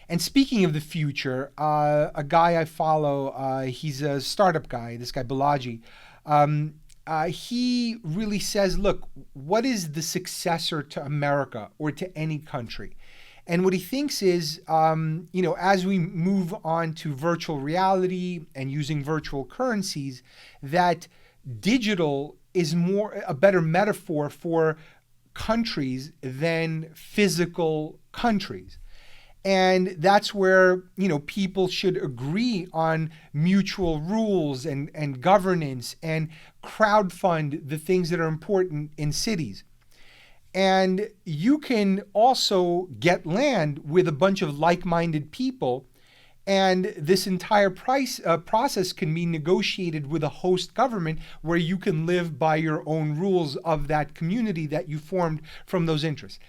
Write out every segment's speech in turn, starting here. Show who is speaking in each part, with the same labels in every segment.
Speaker 1: And speaking of the future, a guy I follow, he's a startup guy, this guy Balaji. He really says, look, what is the successor to America or to any country? And what he thinks is, as we move on to virtual reality and using virtual currencies, that digital is a better metaphor for countries than physical countries. And that's where, people should agree on mutual rules and governance and crowdfund the things that are important in cities. And you can also get land with a bunch of like-minded people, and this entire process can be negotiated with a host government where you can live by your own rules of that community that you formed from those interests.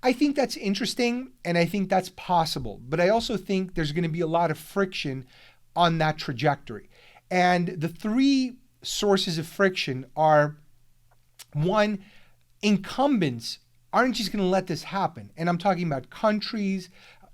Speaker 1: I think that's interesting, and I think that's possible. But I also think there's going to be a lot of friction on that trajectory. And the three sources of friction are, one, incumbents aren't just going to let this happen. And I'm talking about countries,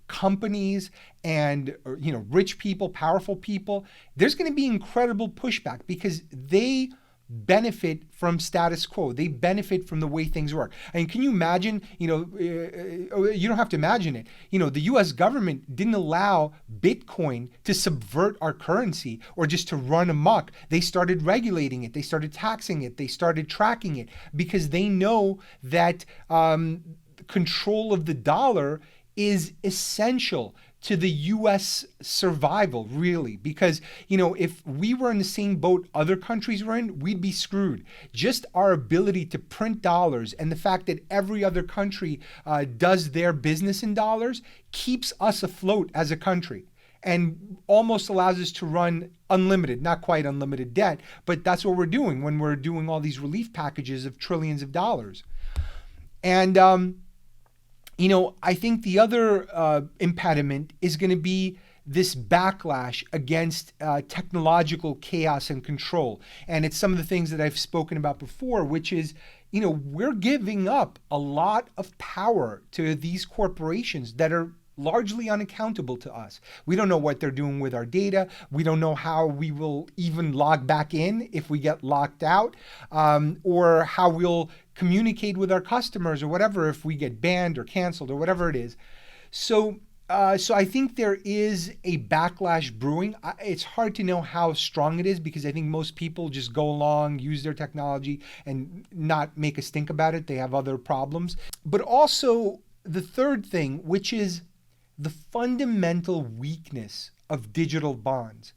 Speaker 1: companies, and rich people, powerful people. There's going to be incredible pushback because they benefit from status quo. They benefit from the way things work. I mean, can you imagine, you don't have to imagine it. The US government didn't allow Bitcoin to subvert our currency or just to run amok. They started regulating it. They started taxing it. They started tracking it because they know that control of the dollar is essential to the US survival, really. Because, if we were in the same boat other countries were in, we'd be screwed. Just our ability to print dollars and the fact that every other country does their business in dollars keeps us afloat as a country and almost allows us to run unlimited, not quite unlimited debt, but that's what we're doing when we're doing all these relief packages of trillions of dollars. And, I think the other impediment is going to be this backlash against technological chaos and control. And it's some of the things that I've spoken about before, which is, we're giving up a lot of power to these corporations that are largely unaccountable to us. We don't know what they're doing with our data. We don't know how we will even log back in if we get locked out, or how we'll communicate with our customers or whatever if we get banned or canceled or whatever it is. So I think there is a backlash brewing. It's hard to know how strong it is because I think most people just go along, use their technology, and not make a stink about it. They have other problems. But also the third thing, which is the fundamental weakness of digital bonds.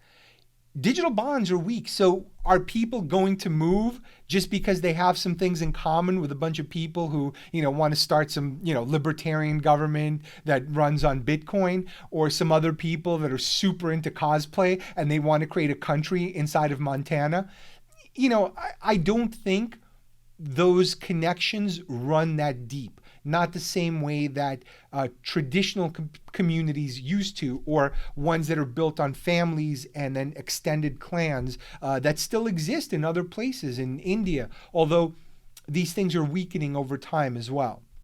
Speaker 1: Digital bonds are weak. So are people going to move just because they have some things in common with a bunch of people who, want to start some, libertarian government that runs on Bitcoin, or some other people that are super into cosplay and they want to create a country inside of Montana? I don't think those connections run that deep. Not the same way that traditional communities used to, or ones that are built on families and then extended clans that still exist in other places in India, although these things are weakening over time as well.